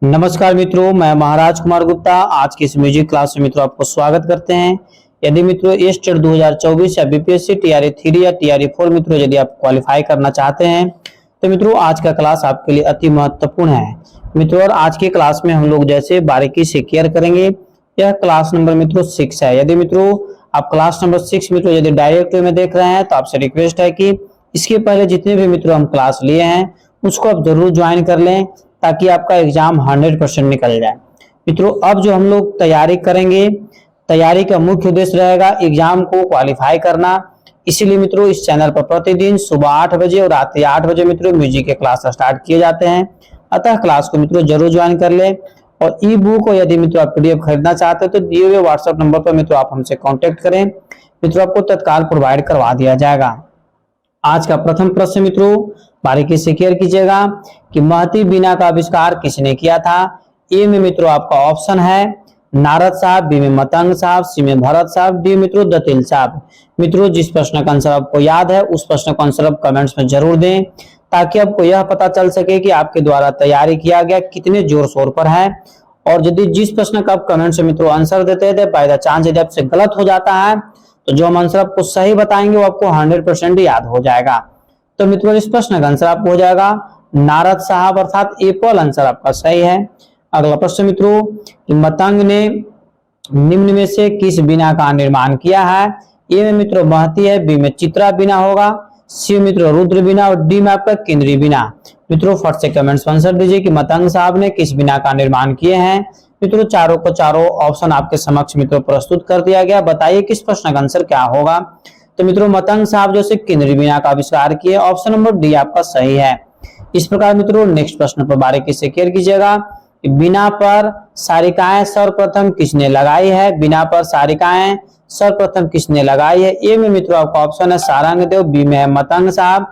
नमस्कार मित्रों, मैं महाराज कुमार गुप्ता आज की इस म्यूजिक क्लास में मित्रों आपको स्वागत करते हैं। यदि मित्रों टेट 2024 या बीपीएससी टीआरई 3 या टीआरई 4 मित्रों यदि आप क्वालिफाई करना चाहते हैं तो मित्रों आज का क्लास आपके लिए अति महत्वपूर्ण है मित्रों। और आज की क्लास में हम लोग जैसे बारीकी से केयर करेंगे। यह क्लास नंबर मित्रों 6 है। यदि मित्रों आप क्लास नंबर 6 मित्रों यदि डायरेक्ट वे में देख रहे हैं तो आपसे रिक्वेस्ट है कि इसके पहले जितने भी मित्रों हम क्लास लिए हैं उसको आप जरूर ज्वाइन कर लें ताकि आपका एग्जाम 100% निकल जाए। मित्रों अब जो हम लोग तैयारी करेंगे, तैयारी का मुख्य उद्देश्य रहेगा एग्जाम को क्वालिफाई करना। इसीलिए मित्रों इस चैनल पर प्रतिदिन सुबह 8 बजे और रात 8 बजे मित्रों म्यूजिक के क्लास स्टार्ट किए जाते हैं। अतः क्लास को मित्रों जरूर ज्वाइन कर ले। और ई बुक को यदि मित्रों आप पीडीएफ खरीदना चाहते हैं तो दिए हुए व्हाट्सएप नंबर पर मित्रों आप हमसे कॉन्टेक्ट करें, मित्रों आपको तत्काल प्रोवाइड करवा दिया जाएगा। आज का प्रथम प्रश्न मित्रों बारीकी से क्लियर कीजिएगा कि महती बीना का आविष्कार किसने किया था। ए में मित्रों आपका ऑप्शन है नारद साहब, बी में मतंग साहब, सी में भरत साहब, डी मित्रों दतिल साहब। मित्रों जिस प्रश्न का आंसर आपको याद है उस प्रश्न का आंसर आप कमेंट्स में जरूर दें ताकि आपको यह पता चल सके कि आपके द्वारा तैयारी किया गया कितने जोर शोर पर है। और यदि जिस प्रश्न का आप कमेंट से मित्रों आंसर देते थे बाय द चांस यदि आपसे गलत हो जाता है तो जो हम आंसर आपको सही बताएंगे वो आपको 100% याद हो जाएगा। तो मित्रों इस प्रश्न का आंसर आपको हो जाएगा नारद साहब, अर्थात एप्पल आंसर आपका सही है। अगला प्रश्न मित्रों कि मतंग ने निम्न में से किस बीना का निर्माण किया है। ए में मित्रों महती है, बी में चित्रा बीना होगा, सी मित्रों रुद्र बीना और डी में आपका केंद्रीय बीना। मित्रों फट से कमेंट्स में आंसर दीजिए कि मतंग साहब ने किस बीना का निर्माण किए हैं। मित्रों चारों को चारों ऑप्शन आपके समक्ष मित्रों प्रस्तुत कर दिया गया। बताइए किस प्रश्न का आंसर क्या होगा। तो मित्रों मतंग साहब जो से केंद्रीय बीना का आविष्कार किए, ऑप्शन नंबर डी आपका सही है। इस प्रकार मित्रों नेक्स्ट प्रश्न पर बारीकी से क्लियर कीजिएगा कि बीना पर सारिकाएं सर्वप्रथम किसने लगाई है। बीना पर सारिकाएं सर्वप्रथम किसने लगाई है। ए में मित्रों आपका ऑप्शन है सारंगदेव, बी में है मतंग साहब,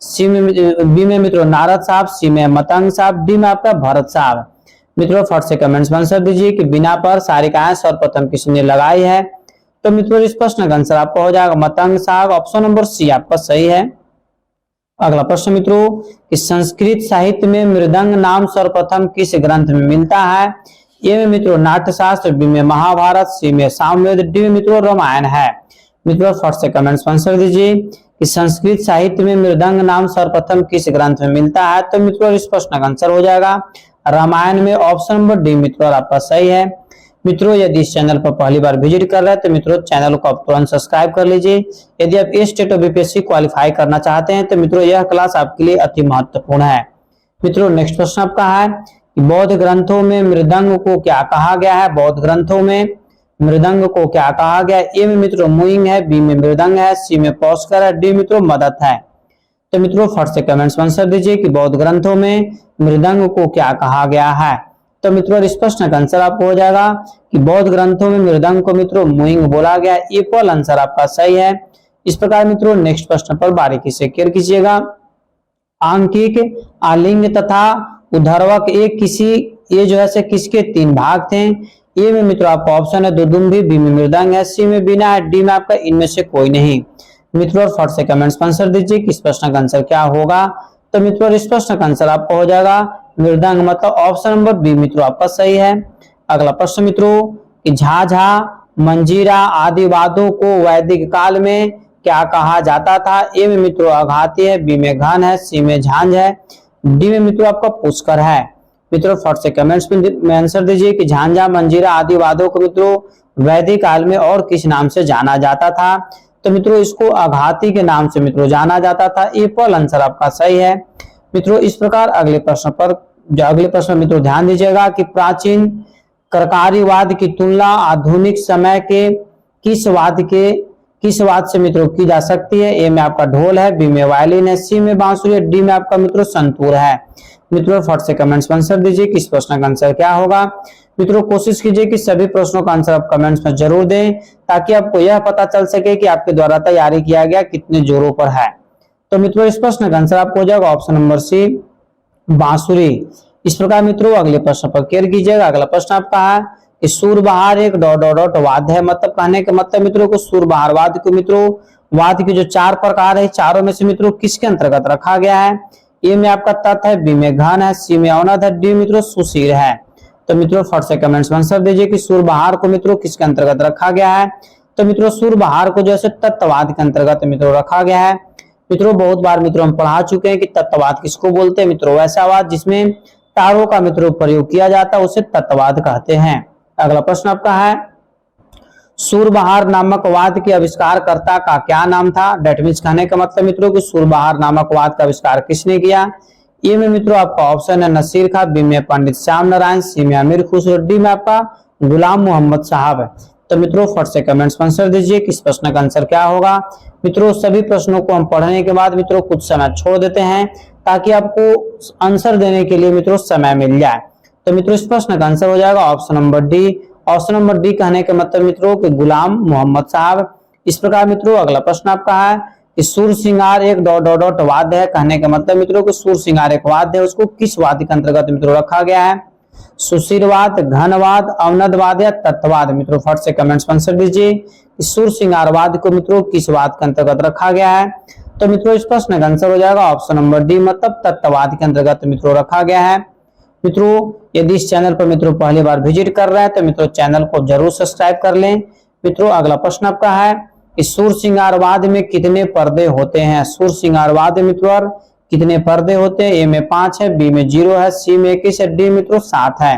बी में मित्रों नारद साहब, सी में मतंग साहब, डी में आपका भरत साहब। मित्रों फट से कमेंट्स में आंसर दीजिए कि बिना पर सारिकाएं सर्वप्रथम किसने लगाई है। तो मित्रों इस प्रश्न का आंसर आपका हो जाएगा मतंग साहब, ऑप्शन नंबर सी आपका सही है। अगला प्रश्न मित्रों कि संस्कृत साहित्य में मृदंग नाम सर्वप्रथम किस ग्रंथ में मिलता है। ए में मित्रों नाट्यशास्त्र, बी में महाभारत, सी में सामवेद, डी में मित्रों रामायण है। मित्रों फट से कमेंट्स में आंसर दीजिए कि संस्कृत साहित्य में मृदंग नाम सर्वप्रथम किस ग्रंथ में मिलता है। तो मित्रों इस प्रश्न का आंसर हो जाएगा रामायण में, ऑप्शन नंबर डी मित्रों आपका सही है। मित्रों यदि इस चैनल पर पहली बार विजिट कर रहे हैं तो मित्रों चैनल को आप तुरंत सब्सक्राइब कर लीजिए। यदि आप टेट और बीपीएससी क्वालिफाई करना चाहते हैं तो मित्रों यह क्लास आपके लिए अति महत्वपूर्ण है। मित्रों नेक्स्ट प्रश्न आपका है कि बौद्ध ग्रंथों में मृदंग को क्या कहा गया है। बौद्ध ग्रंथों में मृदंग को क्या कहा गया है। ए में मित्रों मुइंग है, बी में मृदंग है, सी में पौष्कर है, डी मित्रों मदत है। तो मित्रों फट से कमेंट्स में आंसर दीजिए कि बौद्ध ग्रंथों में मृदंग को क्या कहा गया है। तो मित्रों इस प्रश्न का आंसर आपको हो जाएगा कि बौद्ध ग्रंथों में मृदंग को मित्रों मुइंग बोला गया। एप्पल आंसर आपका सही है। इस प्रकार मित्रों नेक्स्ट प्रश्न पर बारीकी से क्लियर कीजिएगा। आंकिक, आलिंग तथा उद्धर्वक ये जो है से किसके 3 भाग थे। ए में मित्रों आपका ऑप्शन है दुदुम्भी, बी में मृदंग है, सी में बीना है, डी में आपका इनमें से कोई नहीं। मित्रों फट से कमेंट्स में आंसर दीजिए कि इस प्रश्न का आंसर क्या होगा। तो मित्रों इस प्रश्न का आंसर आपको हो जाएगा मृदंग, मतलब ऑप्शन नंबर बी मित्रों आपका सही है। अगला प्रश्न मित्रों कि झाझा, मंजीरा आदि वाद्यों को वैदिक काल में क्या कहा जाता था। ए में मित्रों आघाती है, बी में घन है, सी में झांझ है, डी में मित्रों आपका पुष्कर है। मित्रों फट से कमेंट्स में आंसर दीजिए कि झांझा, मंजीरा आदि वाद्यों को मित्रों वैदिक काल में और किस नाम से जाना जाता था। तो मित्रों इसको आघाती के नाम से मित्रों जाना जाता था। एप्पल आंसर आपका सही है। मित्रों इस प्रकार अगले प्रश्न मित्रों ध्यान दीजिएगा कि प्राचीन करकारीवाद की तुलना आधुनिक समय के किस वाद से मित्रों की जा सकती है। ए में आपका ढोल है, बी में वायलिन है, सी में बांसुरी है, डी में आपका मित्रों संतूर है। मित्रों फट से कमेंट्स में आंसर दीजिए कि इस प्रश्न का आंसर क्या होगा। मित्रों कोशिश कीजिए कि सभी प्रश्नों का आंसर आप कमेंट्स में जरूर दें ताकि आपको यह पता चल सके कि आपके द्वारा तैयारी किया गया कितने जोरों पर है। तो मित्रों इस प्रश्न का आंसर आपको हो जाएगा ऑप्शन नंबर सी बांसुरी। इस प्रकार मित्रों अगले प्रश्न पर क्लियर कीजिएगा। अगला प्रश्न आपका है कि सूरबहार एक ... वाद्य है। मतलब कहने का मतलब मित्रों को सूरबहार वाद्य को मित्रों वाद्य के जो 4 प्रकार है चारों में से मित्रों किसके अंतर्गत रखा गया है। ए में आपका तत् है, बी में घन है, सी में औनद है, डी मित्रों सुशीर है। तो मित्रों फट से कमेंट्स में आंसर दीजिए कि सूरबहार को मित्रों किसके अंतर्गत रखा गया है। तो मित्रों सूरबहार को जैसे तत्ववाद के अंतर्गत मित्रों रखा गया है। मित्रों बहुत बार मित्रों हम पढ़ा चुके हैं कि तत्ववाद किसको बोलते हैं। मित्रों वैसा वाद जिसमें तारों का मित्रों प्रयोग किया जाता है उसे तत्ववाद कहते हैं। अगला प्रश्न आपका है, सूरबहार नामक वाद के आविष्कारकर्ता का क्या नाम था। डेट मीन्स कहने का मतलब मित्रों कि सूरबहार नामक वाद का आविष्कार किसने किया। ए में मित्रों आपका ऑप्शन है नसीर खां, बी में पंडित श्याम नारायण, सी में अमीर खुसरो, डी में आपका गुलाम मोहम्मद साहब है। तो मित्रों फट से कमेंट्स में आंसर दीजिए कि इस प्रश्न का आंसर क्या होगा। मित्रों सभी प्रश्नों को हम पढ़ने के बाद मित्रों कुछ समय छोड़ देते हैं ताकि आपको आंसर देने के लिए मित्रों समय मिल जाए। तो मित्रों इस प्रश्न का आंसर हो जाएगा option number D. Option number D कहने का मतलब मित्रों कि गुलाम मोहम्मद साहब। इस प्रकार मित्रों अगला प्रश्न आपका है कि सूर सिंगार एक डॉट डॉट डॉट वाद्य है। कहने का मतलब मित्रों कि सूर सिंगार एक वाद्य है, उसको किस वाद्य के अंतर्गत मित्रों रखा गया है। सुशीरवाद, घनवाद, अवनदवाद या तत्ववाद। मित्रों फट से कमेंट्स में आंसर दीजिए कि सूर सिंगारवाद को मित्रों किस वाद के अंतर्गत रखा गया है। तो मित्रों इस प्रश्न का आंसर हो जाएगा ऑप्शन नंबर डी, मतलब तत्ववाद के अंतर्गत मित्रों रखा गया है। मित्रों यदि इस चैनल पर मित्रों पहली बार विजिट कर रहे हैं तो मित्रों चैनल को जरूर सब्सक्राइब कर लें। मित्रों अगला प्रश्न आपका है कि सूर सिंगारवाद में कितने पर्दे होते हैं। सूर सिंगारवाद में मित्रों कितने पर्दे होते हैं। ए में 5 है, बी में 0 है, सी में 21 है, डी मित्रों 7 है।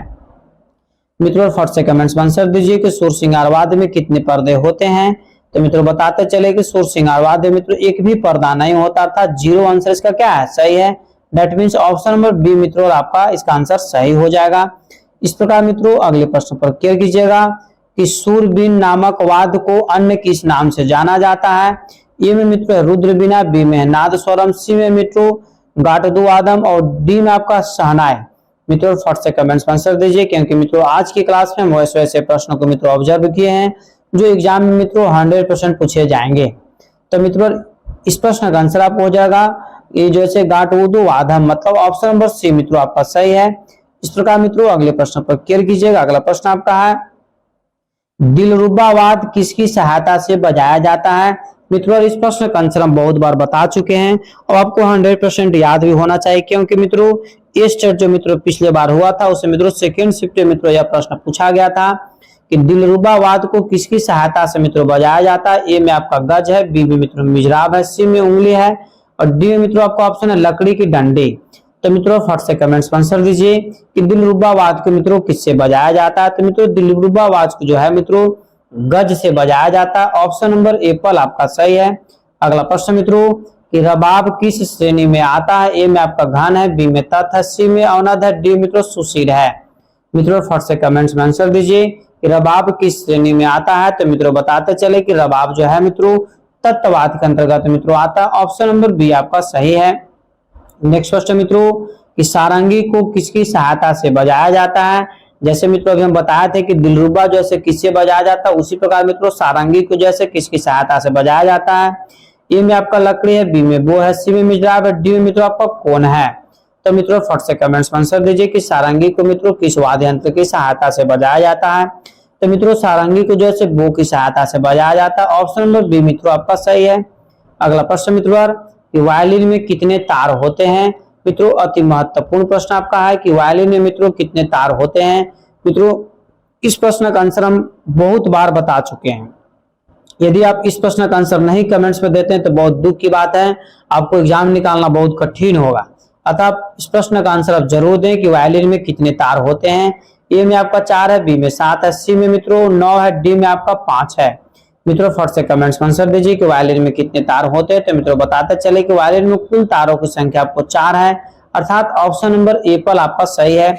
मित्रों फट से कमेंट्स में आंसर दीजिए कि सूर सिंगारवाद में कितने पर्दे होते हैं। तो मित्रों बताते चले कि सूर सिंगारवाद में मित्रों एक भी पर्दा नहीं होता था। 0 आंसर इसका क्या है, सही है। That means option number B मित्रों आपका इसका आंसर सही हो जाएगा। इस प्रकार मित्रों अगले प्रश्न पर केयर कीजिएगा कि सूरबीन नामक वाद को अन्य किस नाम से जाना जाता है। ए में मित्रों रुद्रबीना, बी में नाद स्वरम, सी में मित्रों गाटदुवादम और डी में आपका सहनाय। मित्रों फट से कमेंट्स में आंसर दीजिए क्योंकि मित्रों आज की क्लास में हम वैसे प्रश्नों को मित्रों ऑब्जर्व किए हैं जो एग्जाम में मित्रों 100% पूछे जाएंगे। तो मित्रों इस प्रश्न का आंसर आप हो जाएगा ये जैसे गाटदुवादम, मतलब ऑप्शन नंबर सी मित्रों आपका सही है। इस प्रकार मित्रों अगले प्रश्न पर केयर कीजिएगा। अगला प्रश्न आपका है दिलरुबावाद किसकी सहायता से बजाया जाता है। मित्रों इस प्रश्न का आंसर हम बहुत बार बता चुके हैं और आपको 100% याद भी होना चाहिए क्योंकि मित्रों ये टेस्ट जो मित्रों पिछले बार हुआ था उससे मित्रों सेकंड शिफ्ट में मित्रों यह प्रश्न पूछा गया था कि दिलरुबावाद को किसकी सहायता से मित्रों बजाया जाता है। ए में आपका गज है, बी में मित्रों मिजराब है, सी में उंगली है और डी में मित्रों आपका ऑप्शन है लकड़ी की डंडी। तो मित्रों फट से कमेंट्स में आंसर दीजिए कि दिलरुबावाद को मित्रों किससे बजाया जाता है। तो मित्रों दिलरुबावाद को जो है मित्रों गज से बजाया जाता है। ऑप्शन नंबर एप्पल आपका सही है। अगला प्रश्न मित्रों कि रबाब किस श्रेणी में आता है। ए में आपका घन है, बी में तत् है, सी में अवनद है, डी मित्रों सुशील है। मित्रों फट से कमेंट्स में आंसर दीजिए कि रबाब किस श्रेणी में आता है। तो मित्रों बताते चले कि रबाब जो है मित्रों तत्ववाद के अंतर्गत मित्रों आता है। ऑप्शन नंबर बी आपका सही है। नेक्स्ट क्वेश्चन मित्रों कि सारंगी को किसकी सहायता से बजाया जाता है। जैसे मित्रों अभी हम बताए थे कि दिलरुबा जैसे किससे बजाया जाता है उसी प्रकार मित्रों सारंगी को जैसे किसकी सहायता से बजाया जाता है। ए में आपका लकड़ी है, बी में बो है, सी में मिजराब है, डी में मित्रों आपका कोन है। तो मित्रों फट से कमेंट्स में आंसर दीजिए कि सारंगी को मित्रों किस वाद्य यंत्र की सहायता से बजाया जाता है। तो मित्रों सारंगी को जैसे बो की सहायता से बजाया जाता है। ऑप्शन नंबर बी मित्रों आपका सही है। अगला प्रश्न मित्रों कि वायलिन में कितने तार होते हैं। मित्रों अति महत्वपूर्ण प्रश्न आपका है कि वायलिन में मित्रों कितने तार होते हैं। मित्रों इस प्रश्न का आंसर हम बहुत बार बता चुके हैं। यदि आप इस प्रश्न का आंसर नहीं कमेंट्स में देते हैं तो बहुत दुख की बात है, आपको एग्जाम निकालना बहुत कठिन होगा। अतः इस प्रश्न का आंसर आप जरूर दें कि वायलिन में कितने तार होते हैं। ए में आपका 4 है, बी में 7 है, सी में मित्रों 9 है, डी में आपका 5 है। मित्रों फट से कमेंट्स में आंसर दीजिए कि वायलिन में कितने तार होते हैं। तो मित्रों बताते चले कि वायलिन में कुल तारों की संख्या आपको 4 है, अर्थात ऑप्शन नंबर एप्पल आपका सही है।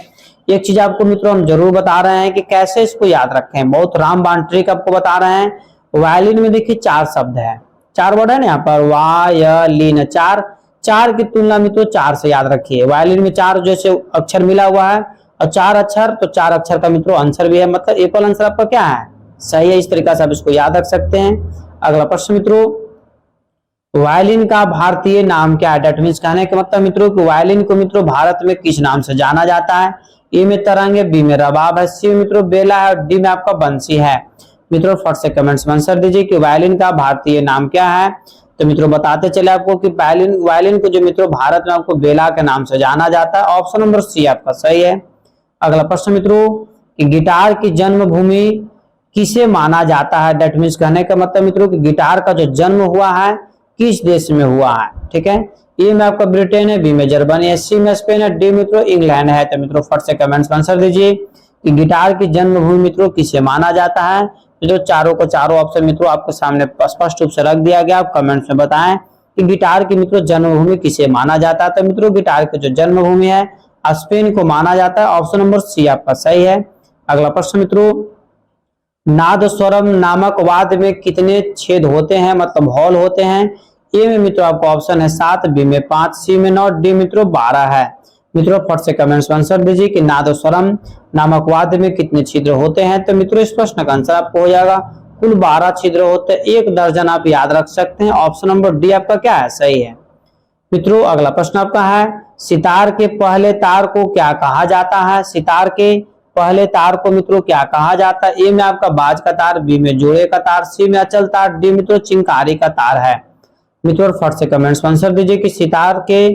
एक चीज आपको मित्रों हम जरूर बता रहे हैं कि कैसे इसको याद रखें, बहुत रामबाण ट्रिक आपको बता रहे हैं। वायलिन में देखिए 4 शब्द है, 4 वर्ड है ना यहाँ पर, वायलिन, 4 की तुलना में तो 4 से याद रखिए। वायलिन में 4 जैसे अक्षर मिला हुआ है और 4 अक्षर, तो 4 अक्षर का मित्रों आंसर भी है, मतलब एप्पल आंसर आपका क्या है, सही है। इस तरीके से आप इसको याद रख सकते हैं। अगला प्रश्न मित्रों वायलिन का भारतीय नाम क्या है। डेट मीन्स कहने का मतलब मित्रों कि वायलिन को मित्रों भारत में किस नाम से जाना जाता है। ए में तरंग है, बी में रबाब है, सी में मित्रों बेला है और डी में आपका बंसी है। मित्रों फट से कमेंट्स में आंसर दीजिए कि वायलिन का भारतीय नाम क्या है। तो मित्रों बताते चले आपको कि वायलिन को जो मित्रों भारत में आपको बेला के नाम से जाना जाता है। ऑप्शन नंबर सी आपका सही है। अगला प्रश्न मित्रों कि गिटार की जन्मभूमि किसे माना जाता है। दैट मीन्स कहने का मतलब मित्रों कि गिटार का जो जन्म हुआ है किस देश में हुआ है। ठीक है, ए में आपका ब्रिटेन है, बी में जर्मनी है, सी में स्पेन है, डी मित्रों इंग्लैंड है। तो मित्रों फट से कमेंट्स में आंसर दीजिए कि गिटार की जन्मभूमि मित्रों किसे माना जाता है। मित्रों चारों को चारों ऑप्शन मित्रों आपके सामने स्पष्ट रूप से रख दिया गया, आप कमेंट्स में बताएं कि गिटार की मित्रों जन्मभूमि किसे माना जाता है। तो मित्रों गिटार की जो जन्मभूमि है स्पेन को माना जाता है। ऑप्शन नंबर सी आपका सही है। अगला प्रश्न मित्रों, नादस्वरम नामक वाद्य में कितने छेद होते हैं, मतलब हॉल होते हैं। ए में मित्रों आपका ऑप्शन है 7, बी में 5, सी में 9, डी मित्रों 12 है। मित्रों फट से कमेंट्स में आंसर दीजिए कि नादस्वरम नामक वाद्य में कितने छिद्र होते हैं। तो मित्रों इस प्रश्न का आंसर आपको हो जाएगा कुल 12 छिद्र होते हैं, 1 दर्जन आप याद रख सकते हैं। ऑप्शन नंबर डी आपका क्या है, सही है। मित्रों अगला प्रश्न आपका है सितार के पहले तार को क्या कहा जाता है। सितार के पहले तार को मित्रों क्या कहा जाता है। ए में आपका बाज का तार, बी में जोड़े का तार, सी में अचल तार, डी मित्रों चिंकारी का तार है। मित्रों फट से कमेंट्स में आंसर दीजिए कि सितार के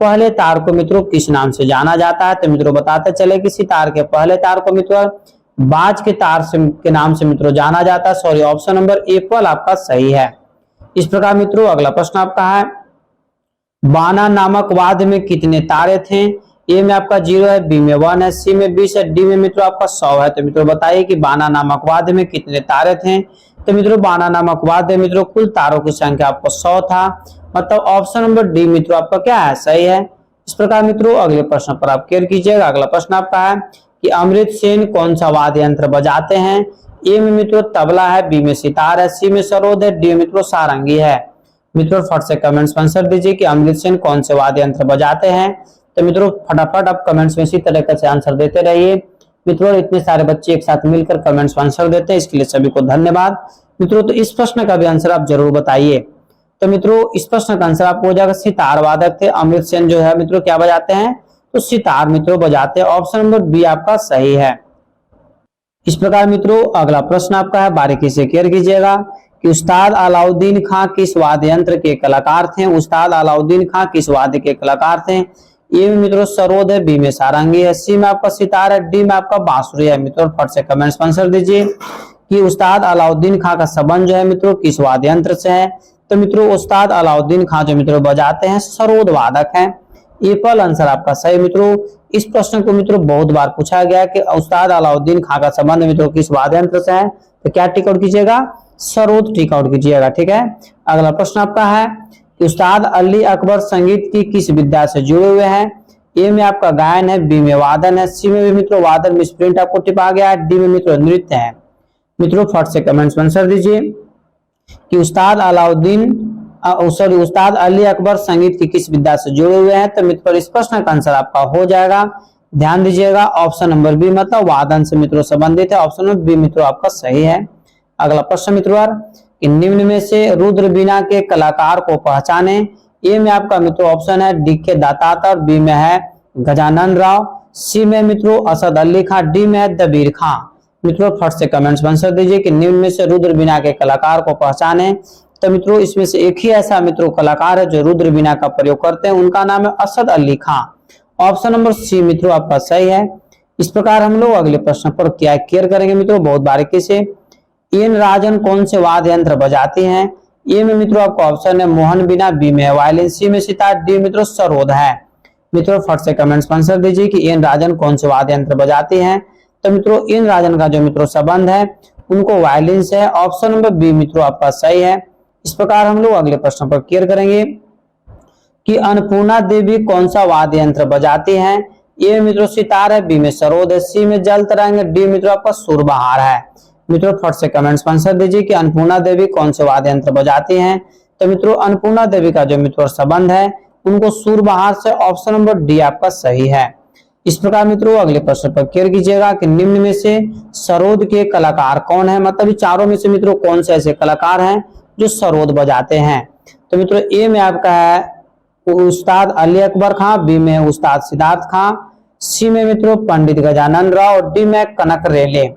पहले तार को मित्रों किस नाम से जाना जाता है। तो मित्रों बताते चले कि सितार के पहले तार को मित्रों बाज के तार के नाम से मित्रों जाना जाता है। सॉरी, ऑप्शन नंबर एप्पल आपका सही है। इस प्रकार मित्रों अगला प्रश्न आपका है बाना नामक वाद्य में कितने तारे थे। ए में आपका 0 है, बी में 1 है, सी में 20 है, डी में मित्रों आपका 100 है। तो मित्रों बताइए कि बाना नामक वाद्य में कितने तारे थे। तो मित्रों बाना नामक वाद्य मित्रों कुल तारों की संख्या आपको 100 था, मतलब ऑप्शन नंबर डी मित्रों आपका क्या है, सही है। इस प्रकार मित्रों अगले प्रश्न पर आप केयर कीजिएगा। अगला प्रश्न आपका है कि अमृत सेन कौन सा वाद्य यंत्र बजाते हैं। ए में मित्रों तबला है, बी में सितार है, सी में सरोद है, डी मित्रों सारंगी है। मित्रों फट से कमेंट्स में आंसर दीजिए कि अमृत सेन कौन से वाद्य यंत्र बजाते हैं। तो मित्रों फटाफट आप कमेंट्स में इसी तरीके से आंसर देते रहिए। मित्रों इतने सारे बच्चे एक साथ मिलकर कमेंट्स में आंसर देते हैं, इसके लिए सभी को धन्यवाद। मित्रों तो इस प्रश्न का भी आंसर आप जरूर बताइए। तो मित्रों इस प्रश्न का आंसर आपको हो जाएगा सितार वादक थे अमृत सेन जो है मित्रों क्या बजाते हैं, तो सितार मित्रों बजाते हैं। ऑप्शन नंबर बी आपका सही है। इस प्रकार मित्रों अगला प्रश्न आपका है, बारीकी से केयर कीजिएगा कि उस्ताद अलाउद्दीन खां किस वाद्य यंत्र के कलाकार थे। उस्ताद अलाउद्दीन खां किस वाद्य के कलाकार थे। ए में मित्रों सरोद है, बी में सारंगी है, सी में आपका सितार है, डी में आपका बांसुरी है। मित्रों फट से कमेंट्स में आंसर दीजिए कि उस्ताद अलाउद्दीन खां का संबंध जो है मित्रों किस वाद्य यंत्र से है। तो मित्रों उस्ताद अलाउद्दीन खां जो मित्रों बजाते हैं सरोद वादक है। एप्पल आंसर आपका सही। मित्रों इस प्रश्न को मित्रों बहुत बार पूछा गया कि उस्ताद अलाउद्दीन खां का संबंध मित्रों किस वाद्य यंत्र से है। तो क्या टिक आउट कीजिएगा, सरोद टिक आउट कीजिएगा। ठीक है, अगला प्रश्न आपका है कि उस्ताद अली अकबर संगीत की किस विद्या से जुड़े हुए हैं। ए में आपका गायन है, बी में वादन है, सी में भी मित्रों वादन में स्प्रिंट आपको टिपा गया है, डी में मित्रों नृत्य है। मित्रों फट से कमेंट्स में आंसर दीजिए कि उस्ताद अली अकबर संगीत की किस विद्या से जुड़े हुए हैं। तो मित्रों इस प्रश्न का आंसर आपका हो जाएगा, ध्यान दीजिएगा ऑप्शन नंबर बी, मतलब वादन से मित्रों संबंधित है। ऑप्शन नंबर बी मित्रों आपका सही है। अगला प्रश्न मित्रों कि निम्न में से रुद्र बीना के कलाकार को पहचाने। ए में आपका मित्रों ऑप्शन है डी.के. दातार, बी में है गजानन राव, सी में मित्रों असद अली खान, डी में है दबीर खां। मित्रों फट से कमेंट्स में आंसर दीजिए कि निम्न में से रुद्र बीना के कलाकार को पहचाने। तो मित्रों इसमें से एक ही ऐसा मित्रों कलाकार है जो रुद्र बीना का प्रयोग करते हैं, उनका नाम है असद अली खां। ऑप्शन नंबर सी मित्रों आपका सही है। इस प्रकार हम लोग अगले प्रश्न पर क्या केयर करेंगे मित्रों बहुत बारीकी से। एन राजन कौन से वाद्य यंत्र बजाती हैं। ए में मित्रों आपका ऑप्शन है मोहन बीना, बी में वायलिन, सी में सितार, डी मित्रों सरोद है। मित्रों फट से कमेंट्स में आंसर दीजिए कि एन राजन कौन से वाद्य यंत्र बजाती हैं। तो मित्रों एन राजन का जो मित्रों संबंध है उनको वायलिन से है। ऑप्शन नंबर बी मित्रों आपका सही है। इस प्रकार हम लोग अगले प्रश्न पर क्लियर करेंगे कि अन्नपूर्णा देवी कौन सा वाद्य यंत्र बजाती हैं। ए मित्रों सितार है, बी में सरोद है, सी में जल तरंग, डी मित्रों आपका सुरबहार है। मित्रों फट से कमेंट्स में आंसर दीजिए कि अन्नपूर्णा देवी कौन से वाद्य यंत्र बजाती हैं। तो मित्रों अन्नपूर्णा देवी का जो मित्रों संबंध है उनको सुरबहार से। ऑप्शन नंबर डी आपका सही है। इस प्रकार मित्रों अगले प्रश्न पर क्लियर कीजिएगा कि निम्न में से सरोद के कलाकार कौन है, मतलब चारों में से मित्रों कौन से ऐसे कलाकार हैं जो सरोद बजाते हैं। तो मित्रों ए में आपका है उस्ताद अली अकबर खां, बी में उस्ताद सिद्धार्थ खां, सी में मित्रों पंडित गजानन राव और डी में कनक रेले।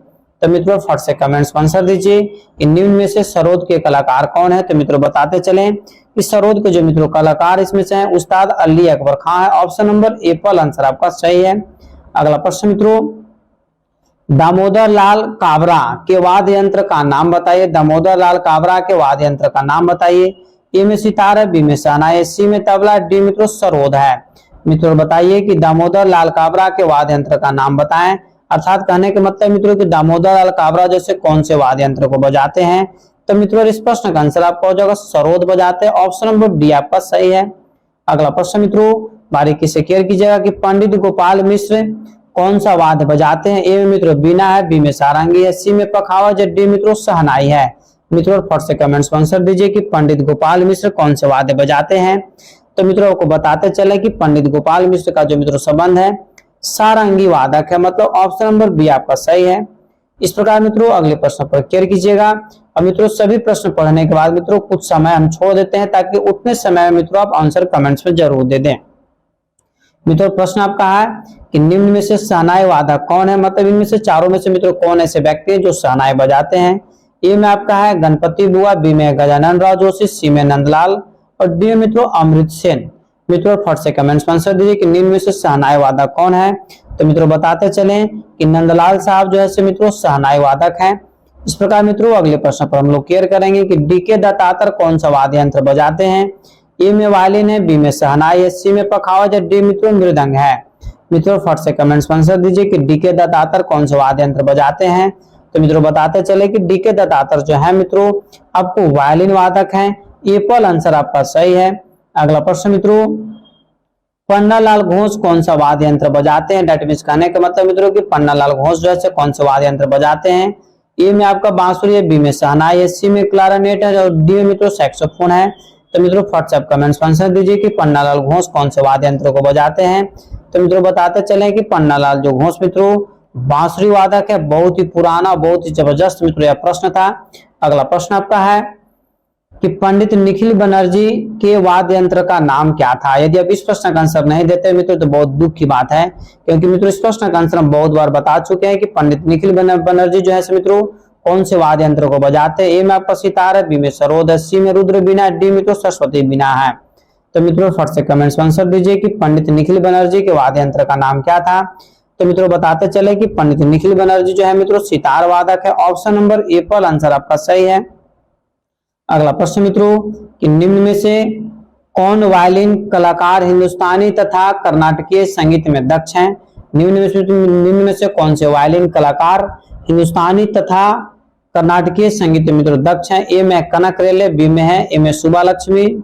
तो मित्रों फट से कमेंट्स में आंसर दीजिए कि निम्न में से सरोद के कलाकार कौन है। तो मित्रों बताते चलें कि सरोद के जो मित्रों कलाकार इसमें से हैं उस्ताद अली अकबर खां है। ऑप्शन नंबर एप्पल आंसर आपका सही है। अगला प्रश्न मित्रों, दामोदर लाल काबरा के वाद्य यंत्र का नाम बताइए। दामोदर लाल काबरा के वाद्य यंत्र का नाम बताइए। ए में सितार है, बी में शहनाई, सी में तबला, डी मित्रों सरोद है। मित्रों बताइए कि दामोदर लाल काबरा के वाद्य यंत्र का नाम बताएं। अर्थात कहने के मतलब मित्रों कि दामोदर लाल काबरा जैसे कौन से वाद्य यंत्र को बजाते हैं। तो मित्रों इस प्रश्न का आंसर आपका हो जाएगा सरोद बजाते हैं। ऑप्शन नंबर डी आपका सही है। अगला प्रश्न मित्रों, बारीकी से क्लियर कीजिएगा कि पंडित गोपाल मिश्र कौन सा वाद्य बजाते हैं। ए में मित्रों बीना है, बी में सारंगी है, सी में पखावज, डी मित्रों शहनाई है। मित्रों फट से कमेंट्स में आंसर दीजिए कि पंडित गोपाल मिश्र कौन से वाद्य बजाते हैं। तो मित्रों को बताते चले कि पंडित गोपाल मिश्र का जो मित्रों संबंध है सारंगी वादक है, मतलब ऑप्शन नंबर बी आपका सही है। इस प्रकार मित्रों अगले प्रश्न पर क्लियर कीजिएगा। और मित्रों सभी प्रश्न पढ़ने के बाद मित्रों कुछ समय हम छोड़ देते हैं ताकि उतने समय में मित्रों आप आंसर कमेंट्स में जरूर दे दें। मित्रों प्रश्न आपका है कि निम्न में से शहनाई वादक कौन है, मतलब इनमें से चारों में से मित्रों कौन ऐसे व्यक्ति हैं जो शहनाई बजाते हैं। ए में आपका है गणपति बुआ, बी में गजानन राव जोशी, सी में नंदलाल और डी में मित्रों अमृत सेन। मित्रों फट से कमेंट्स में आंसर दीजिए कि निम्न में से शहनाई वादक कौन है। तो मित्रों बताते चलें कि नंदलाल साहब जो है से मित्रों शहनाई वादक हैं। इस प्रकार मित्रों अगले प्रश्न पर हम लोग क्लियर करेंगे कि डी के दत्तातर कौन सा वाद्य यंत्र बजाते हैं। ए में वायलिन है, बी में शहनाई है, सी में पखावज है, डी मित्रों मृदंग है। मित्रों फट से कमेंट्स में आंसर दीजिए कि डी के दत्तातर कौन सा वाद्य यंत्र बजाते हैं। तो मित्रों बताते चले कि डी के दत्तातर जो है मित्रों आपको वायलिन वादक है। ए पर आंसर आपका सही है। अगला प्रश्न मित्रों, पन्नालाल घोष कौन सा वाद्य यंत्र बजाते हैं। डेट मींस कहने का मतलब मित्रों कि पन्नालाल घोष जो है कौन सा वाद्य यंत्र बजाते हैं। ए में आपका बांसुरी है, बी में शहनाई है, सी में क्लारनेट है और डी में मित्रों सैक्सोफोन है। तो मित्रों फट से आप कमेंट्स में आंसर दीजिए कि पन्नालाल घोष कौन से वाद्य यंत्र को बजाते हैं। तो मित्रों बताते चले कि पन्नालाल जो घोष मित्रों बांसुरी वादक है। बहुत ही पुराना, बहुत ही जबरदस्त मित्रों यह प्रश्न था। अगला प्रश्न आपका है कि पंडित निखिल बनर्जी के वाद्य यंत्र का नाम क्या था। यदि आप इस प्रश्न का आंसर नहीं देते मित्रों तो बहुत दुख की बात है, क्योंकि मित्रों इस प्रश्न का आंसर हम बहुत बार बता चुके हैं कि पंडित निखिल बनर्जी जो है मित्रों कौन से वाद्य यंत्र को बजाते हैं। ए में आपका सितार है, बी में सरोद है, सी में रुद्र बीना, डी मित्रों सरस्वती बीना है। तो मित्रों फट से कमेंट्स में आंसर दीजिए कि पंडित निखिल बनर्जी के वाद्य यंत्र का नाम क्या था। तो मित्रों बताते चले कि पंडित निखिल बनर्जी जो है मित्रों सितार वादक है। ऑप्शन नंबर ए पर आंसर आपका सही है। अगला प्रश्न मित्रों कि निम्न में से कौन वायलिन कलाकार हिंदुस्तानी तथा कर्नाटकीय संगीत में दक्ष हैं। निम्न में से कौन से वायलिन कलाकार हिंदुस्तानी तथा कर्नाटकीय संगीत में मित्रों दक्ष हैं। ए में कनक रेले, बी में है ए में सुबा लक्ष्मी,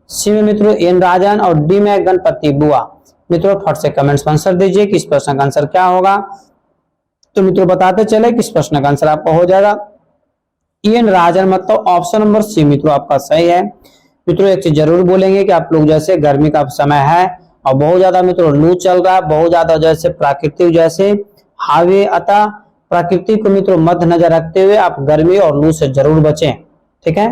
सी में मित्रों एन राजन और डी में गणपति बुआ। मित्रों फट से कमेंट्स में आंसर दीजिए कि इस प्रश्न का आंसर क्या होगा। तो मित्रों बताते चले कि इस प्रश्न का आंसर आपका हो जाएगा एन राजन, मतलब ऑप्शन नंबर सी मित्रों आपका सही है। मित्रों एक चीज जरूर बोलेंगे कि आप लोग जैसे गर्मी का समय है और बहुत ज्यादा मित्रों लू चल रहा है, बहुत ज्यादा जैसे प्राकृतिक जैसे हावे, अतः प्रकृति को मित्रों मध्य नजर रखते हुए आप गर्मी और लू से जरूर बचें। ठीक है।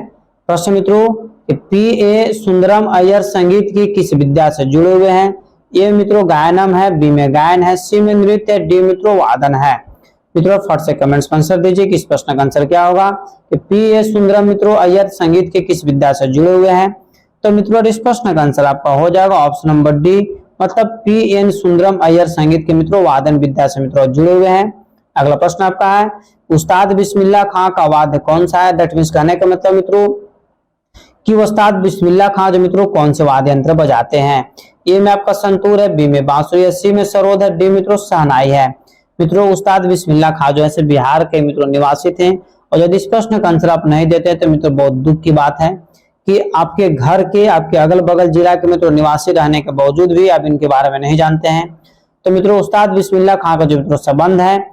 प्रश्न मित्रों पी ए सुंदरम अय्यर संगीत की किस विद्या से जुड़े हुए हैं। ए मित्रों गायनम है, बी में गायन है, सी में नृत्य है, डी मित्रों वादन है। मित्रों फट से कमेंट्स में आंसर दीजिए कि इस प्रश्न का आंसर क्या होगा कि पी ए सुंदरम मित्रों अय्यर संगीत के किस विद्या से जुड़े हुए हैं। तो मित्रों इस प्रश्न का आंसर आपका हो जाएगा ऑप्शन नंबर डी, मतलब पी एन सुंदरम अय्यर संगीत के मित्रों वादन विद्या से मित्रों जुड़े हुए हैं। अगला प्रश्न आपका है उस्ताद बिस्मिल्लाह खां का वाद्य कौन सा है। दैट मींस कहने का मतलब मित्रों कि उस्ताद बिस्मिल्लाह खां जो मित्रों कौन से वाद्य यंत्र बजाते हैं। ए में आपका संतूर है, बी में बांसुरी है, सी में सरोद है, डी मित्रों शहनाई है। मित्रों उस्ताद बिस्मिल्लाह खां जो है बिहार के मित्रों निवासी थे। और यदि इस प्रश्न का आंसर आप नहीं देते तो मित्रों बहुत दुख की बात है कि आपके घर के आपके अगल बगल जिला के मित्रों निवासी रहने के बावजूद भी आप इनके बारे में नहीं जानते हैं। तो मित्रों उस्ताद बिस्मिल्लाह खां का जो मित्रों संबंध है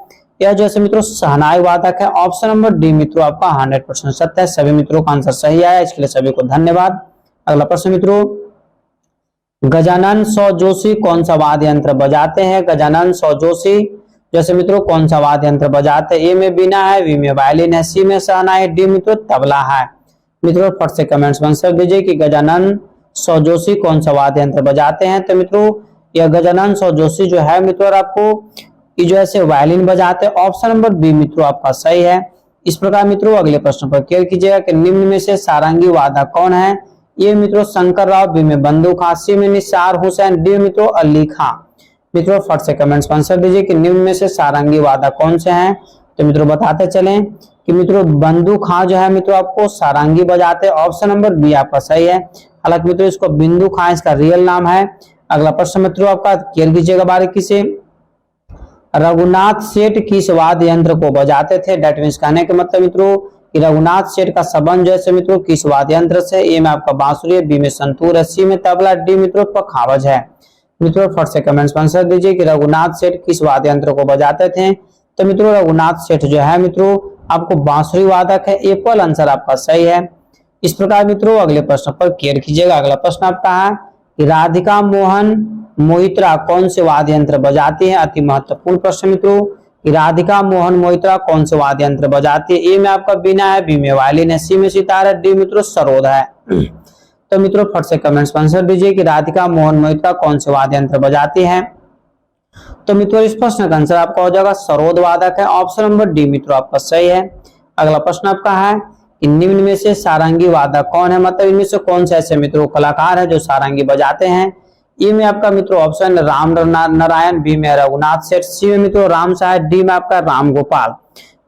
यह जैसे मित्रों शहनाई वादक है। ऑप्शन नंबर डी मित्रों आपका 100% सत्य है। सभी मित्रों का आंसर सही आया, इसके लिए सभी को धन्यवाद। अगला प्रश्न मित्रों गजानन सौ जोशी कौन सा वाद्य यंत्र बजाते हैं। गजानन सौ जोशी जैसे मित्रों कौन सा वाद्य यंत्र बजाते हैं। ए में बीना है, बी में वायलिन है, सी में शहनाई है, डी मित्रों तबला है। मित्रों फट से कमेंट्स में आंसर दीजिए कि गजानन सौ जोशी कौन सा वाद्य यंत्र बजाते हैं। तो मित्रों यह गजानन सौ जोशी जो है मित्रों आपको जो है वायलिन बजाते हैं। ऑप्शन नंबर बी मित्रों आपका सही है। इस प्रकार मित्रों अगले प्रश्न पर क्लियर कीजिएगा कि निम्न में से सारंगी वादक कौन है। ये मित्रों शंकर राव, बी में बंदू खां, सी में निसार हुसैन, डी मित्रों अली खां। मित्रों फट से कमेंट्स में आंसर दीजिए कि निम्न में से सारंगी वादक कौन से हैं। तो मित्रों बताते चलें कि मित्रों बंदू खां जो है मित्रों आपको सारंगी बजाते हैं, ऑप्शन नंबर बी आपका सही है। हालांकि मित्रों इसको बिंदु खां इसका रियल नाम है। अगला प्रश्न मित्रों आपका क्लियर कीजिएगा बारीकी से। रघुनाथ सेठ किस वाद्य यंत्र को बजाते थे। डेट मीन्स कहने के मतलब मित्रों कि रघुनाथ सेठ का संबंध जैसे मित्रों किस वाद्य यंत्र से। ए में आपका बांसुरी है, बी में संतूर है, सी में तबला, डी मित्रों पखावज है। मित्रों फट से कमेंट्स में आंसर दीजिए कि रघुनाथ सेठ किस वाद्य यंत्र को बजाते थे। तो मित्रों रघुनाथ सेठ जो है मित्रों आपको बांसुरी वादक है। एप्पल आंसर आपका सही है। इस प्रकार मित्रों अगले प्रश्न पर क्लियर कीजिएगा। अगला प्रश्न आपका है कि राधिका मोहन मोहित्रा कौन से वाद्य यंत्र बजाती है। अति महत्वपूर्ण प्रश्न मित्रों कि राधिका मोहन मोहित्रा कौन से वाद्य यंत्र बजाती है। ए में आपका बीना है, बी में वायलिन है, सी में सितार है, डी मित्रों सरोद है। तो मित्रों फट से कमेंट्स में आंसर दीजिए कि राधिका मोहन मोहित्रा कौन से वाद्य यंत्र बजाती है। तो मित्रों इस प्रश्न का आंसर आपका हो जाएगा सरोद वादक है, ऑप्शन नंबर डी मित्रों आपका सही है। अगला प्रश्न आपका है कि निम्न में से सारंगी वादक कौन है, मतलब इनमें से कौन से ऐसे मित्रों कलाकार है जो सारंगी बजाते हैं। ए में आपका मित्रों ऑप्शन राम नारायण, बी में रघुनाथ सेठ, सी में मित्रों राम साहब, डी में आपका राम गोपाल।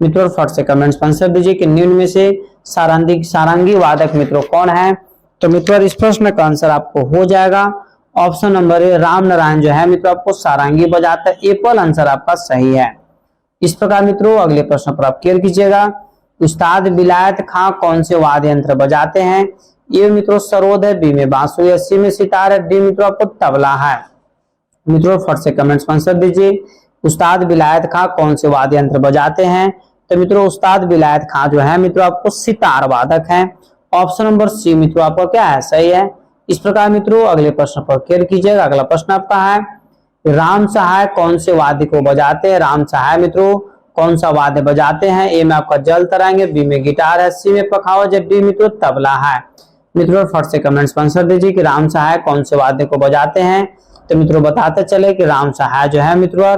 मित्रों फट से कमेंट्स में आंसर दीजिए कि निम्न में से सारंगी वादक मित्रों कौन है। तो मित्रों इस प्रश्न का आंसर आपको हो जाएगा option number A Ram Narayan जो है मित्रों आपको सारंगी बजाता है। एप्पल आंसर आपका सही है। इस प्रकार मित्रों अगले प्रश्न पर आप क्लियर कीजिएगा। उस्ताद विलायत खां कौन से वाद्य यंत्र बजाते हैं। ये मित्रों सरोद है, बी में बांसुरी है, सी में सितार है, डी मित्रों आपको तबला है। मित्रों फट से कमेंट्स में आंसर दीजिए उस्ताद विलायत खां कौन से वाद्य यंत्र बजाते हैं। तो मित्रों उस्ताद विलायत खां जो है मित्रों आपको सितार वादक है। ऑप्शन नंबर सी मित्रों आपका क्या है, सही है। इस प्रकार मित्रों अगले प्रश्न पर क्लियर कीजिएगा। अगला प्रश्न आपका है राम सहाय कौन से वाद्य को बजाते हैं। राम सहाय मित्रों कौन सा वाद्य बजाते हैं। ए में आपका जल तरंगे, बी में गिटार है, सी में पखावज, डी मित्रों तबला है। मित्रों फट से कमेंट्स में आंसर दीजिए कि राम सहाय कौन से वाद्य को बजाते हैं। तो मित्रों बताते चले कि राम सहाय जो है मित्रों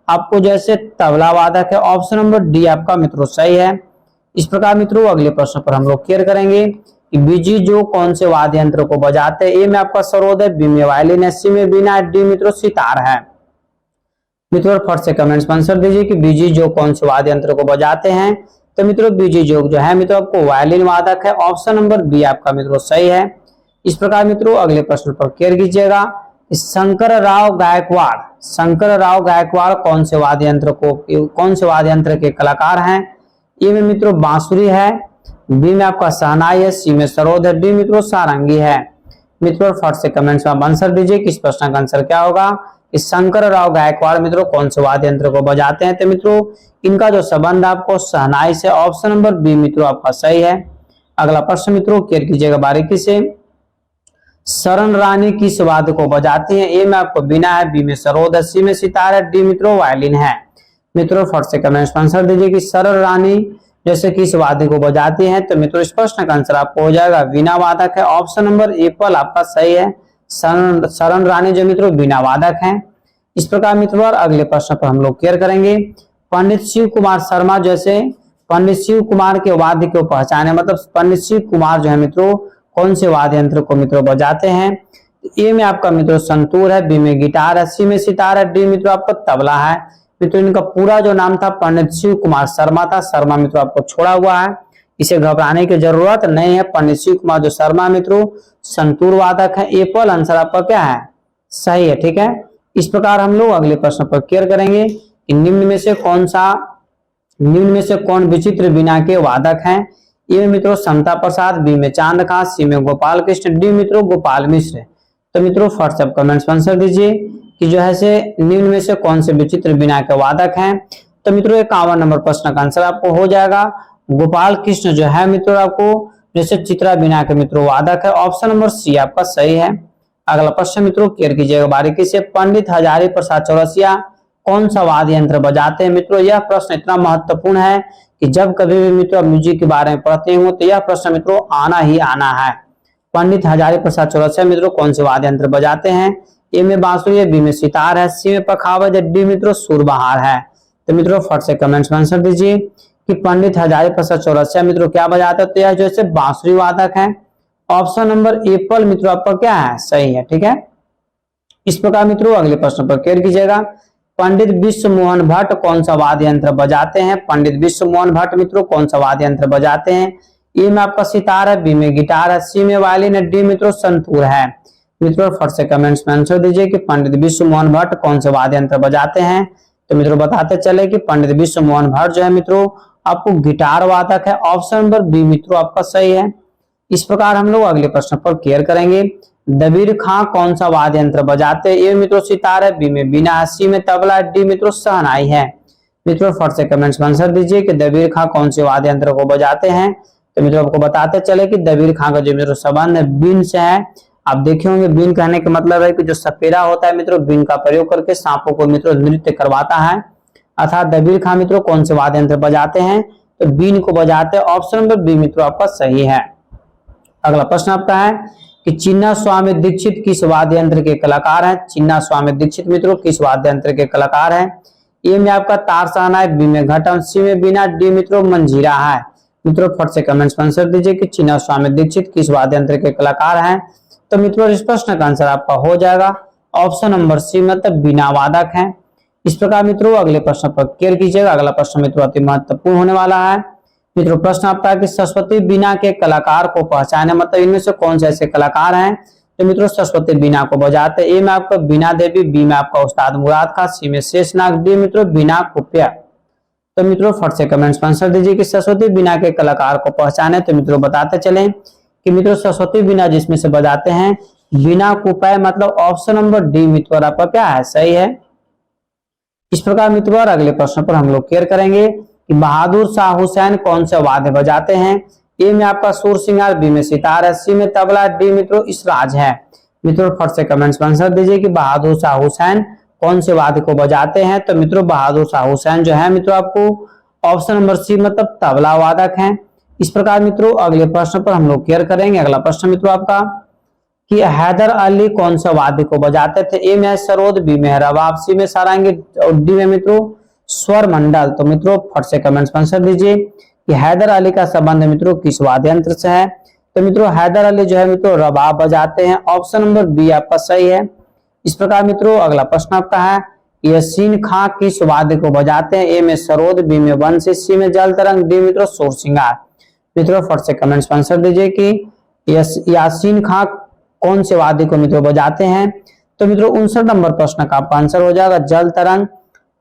आपको जैसे तबला वादक है। ऑप्शन नंबर डी आपका मित्रों सही है। इस प्रकार मित्रों अगले प्रश्न पर हम लोग क्लियर करेंगे कि बीजी जो कौन से वाद्य यंत्र को बजाते हैं। ए में आपका सरोद है, बी में वायलिन है, सी में बीना, डी मित्रों सितार है। मित्रों फट से कमेंट्स में आंसर दीजिए कि बीजी जो कौन से वाद्य यंत्र को बजाते हैं। तो मित्रों बीजी जोग जो है मित्रों आपको वायलिन वादक है। ऑप्शन नंबर बी आपका मित्रों सही है। इस प्रकार मित्रों अगले प्रश्न पर क्लियर कीजिएगा। शंकर राव गायकवाड़ कौन से वाद्य यंत्र के कलाकार हैं। ए में मित्रों बांसुरी है, बी में आपका शहनाई है, सी में सरोद है, डी मित्रों सारंगी है। मित्रों फट से कमेंट्स में आंसर दीजिए कि इस प्रश्न का आंसर क्या होगा। इस शंकर राव गायकवाड़ मित्रों कौन से वाद्य यंत्र को बजाते हैं। तो मित्रों इनका जो संबंध आपको शहनाई से। ऑप्शन नंबर बी मित्रों आपका सही है। अगला प्रश्न मित्रों क्लियर कीजिएगा बारीकी से। शरण रानी किस वाद्य को बजाती है। ए में आपको बीना है, बी में सरोद है, सी में सितार है, डी मित्रों वायलिन है। मित्रों फट से कमेंट्स में आंसर दीजिए कि शरण रानी जैसे किस वाद्य को बजाती है। तो मित्रों इस प्रश्न का आंसर आपको हो जाएगा वीणा वादक है। ऑप्शन नंबर एप्पल आपका सही है। शरण रानी जो मित्रों वीणा वादक है। इस प्रकार मित्रों अगले प्रश्न पर हम लोग क्लियर करेंगे। पंडित शिव कुमार शर्मा जैसे पंडित शिव कुमार के वाद्य को पहचाने, मतलब पंडित शिव कुमार जो है मित्रों कौन से वाद्य यंत्र को मित्रों बजाते हैं। ए में आपका मित्रों संतूर है, बी में गिटार है, सी में सितार है, डी मित्रों आपको तबला है। मित्रों इनका पूरा जो नाम था पंडित शिव कुमार शर्मा था। शर्मा मित्रों आपको छोड़ा हुआ है, इसे घबराने की जरूरत नहीं है। पंडित शिव कुमार जो शर्मा मित्रों संतूर वादक है। एप्पल आंसर आपका क्या है, सही है। ठीक है, इस प्रकार हम लोग अगले प्रश्न पर क्लियर करेंगे कि निम्न में से कौन विचित्र बीना के वादक हैं। ए में मित्रों समता प्रसाद, बी में चांद खां, सी में गोपाल कृष्ण, डी मित्रों गोपाल मिश्र। तो मित्रों व्हाट्सएप कमेंट्स में आंसर दीजिए कि जो है से निम्न में से कौन से विचित्र बीना के वादक हैं। तो मित्रों 51 नंबर प्रश्न का आंसर आपको हो जाएगा गोपाल कृष्ण जो है मित्रों आपको जैसे चित्रा बीना के मित्रों वादक है। ऑप्शन नंबर सी आपका सही है। अगला प्रश्न मित्रों क्लियर कीजिएगा बारीकी से। पंडित हजारी प्रसाद चौरसिया कौन सा वाद्य यंत्र बजाते हैं। मित्रों यह प्रश्न इतना महत्वपूर्ण है कि जब कभी भी मित्रों म्यूजिक के बारे में पढ़ते हो तो यह प्रश्न मित्रों आना ही आना है। पंडित हजारी प्रसाद चौरसिया मित्रों कौन से वाद्य यंत्र बजाते हैं। ए में बांसुरी है, बी में सितार है, सी में पखावज है, डी मित्रों सुरबहार है। तो मित्रों फट से कमेंट्स में आंसर दीजिए कि पंडित हजारी प्रसाद चौरसिया मित्रों क्या बजाते हैं। तो यह जैसे बांसुरी वादक है। ऑप्शन नंबर एप्पल मित्रों आपका क्या है, सही है। ठीक है, इस प्रकार मित्रों अगले प्रश्न पर क्लियर कीजिएगा। पंडित विश्व मोहन भट्ट कौन सा वाद्य यंत्र बजाते हैं? पंडित विश्व मोहन भट्ट मित्रों कौन सा वाद्य यंत्र बजाते हैं? ए में आपका सितार है, बी में गिटार है, सी में वायलिन है, डी मित्रों संतूर है। मित्रों फट से कमेंट्स में आंसर दीजिए कि पंडित विश्व मोहन भट्ट कौन से वाद्य यंत्र बजाते हैं। तो मित्रों बताते चले कि पंडित विश्व मोहन भट्ट जो है मित्रों आपको गिटार वादक है। ऑप्शन नंबर बी मित्रों आपका सही है। इस प्रकार हम लोग अगले प्रश्न पर क्लियर करेंगे। दबीर खां कौन सा वाद्य यंत्र बजाते हैं? ए मित्रों सितार है, बी में बीना है, सी में तबला, डी मित्रों शहनाई है। मित्रों फट से कमेंट्स में आंसर दीजिए कि दबीर खां कौन से वाद्य यंत्र को बजाते हैं। तो मित्रों आपको बताते चले कि दबीर खां का जो मित्रों संबंध है बीन से है। आप देखे होंगे बीन कहने का मतलब है कि जो सपेरा होता है मित्रों बीन का प्रयोग करके सांपों को मित्रों नृत्य करवाता है। अर्थात दबीर खां मित्रों कौन से वाद्य यंत्र बजाते हैं? तो बीन को बजाते हैं। ऑप्शन नंबर बी मित्रों आपका सही है। अगला प्रश्न आपका है कि चिन्ना स्वामी दीक्षित किस वाद्य यंत्र के कलाकार हैं? चिन्ना स्वामी दीक्षित मित्रों किस वाद्य यंत्र के कलाकार हैं? ए में आपका तार शहनाई, बी में घटम, सी में बीना, डी मित्रों मंजीरा है। मित्रों फट से कमेंट्स में आंसर दीजिए कि चिन्ना स्वामी दीक्षित किस वाद्य यंत्र के कलाकार हैं। तो मित्रों इस प्रश्न का आंसर आपका हो जाएगा ऑप्शन नंबर सी मतलब बीना वादक है। इस प्रकार मित्रों अगले प्रश्न पर क्लियर कीजिएगा। अगला प्रश्न मित्रों अति महत्वपूर्ण होने वाला है। मित्रों प्रश्न आपका है कि सरस्वती बीना के कलाकार को पहचाने, मतलब इनमें से कौन से ऐसे कलाकार हैं तो मित्रों सरस्वती बीना को बजाते? ए में आपका बीना देवी, बी में आपका उस्ताद मुराद खां, सी में शेषनाग, डी मित्रों बीना कुप्या। तो मित्रों फट से कमेंट्स में आंसर दीजिए कि सरस्वती बीना के कलाकार को पहचाने। तो मित्रों बताते चले कि मित्रों सरस्वती बीना जिसमें से बजाते हैं बीना कुप्या, मतलब ऑप्शन नंबर डी मित्रों आपका क्या है सही है। इस प्रकार मित्रों अगले प्रश्न पर हम लोग क्लियर करेंगे कि बहादुर शाह हुसैन कौन सा वाद्य बजाते हैं? ए में आपका सुर सिंगार, बी में सितार है, सी में तबला, डी मित्रों इसराज है। मित्रों फट से कमेंट्स में आंसर दीजिए कि बहादुर शाह हुसैन कौन से वाद्य को बजाते हैं। तो मित्रों बहादुर शाह हुसैन जो है मित्रों आपको ऑप्शन नंबर सी मतलब तबला वादक है। इस प्रकार मित्रों अगले प्रश्न पर हम लोग क्लियर करेंगे। अगला प्रश्न मित्रों आपका कि हैदर अली कौन सा वाद्य को बजाते थे? ए में सरोद, बी में रबाब, सी में सारंगी और डी में मित्रों स्वर मंडल। तो मित्रों फट से कमेंट्स में आंसर दीजिए कि हैदर अली का संबंध मित्रों किस वाद्य यंत्र से है। तो मित्रों हैदर अली जो है मित्रों रबाब बजाते हैं। ऑप्शन नंबर बी आपका सही है। इस प्रकार मित्रों अगला प्रश्न आपका है यासीन खां किस वाद्य को बजाते हैं? ए में सरोद, बी में बंसी, सी में जल तरंग, डी मित्रों शोर सिंगार। मित्रों फट से कमेंट्स में आंसर दीजिए कि यासीन खां कौन से वाद्य को मित्रों बजाते हैं। तो मित्रों 59 नंबर प्रश्न का आपका आंसर हो जाएगा जल तरंग।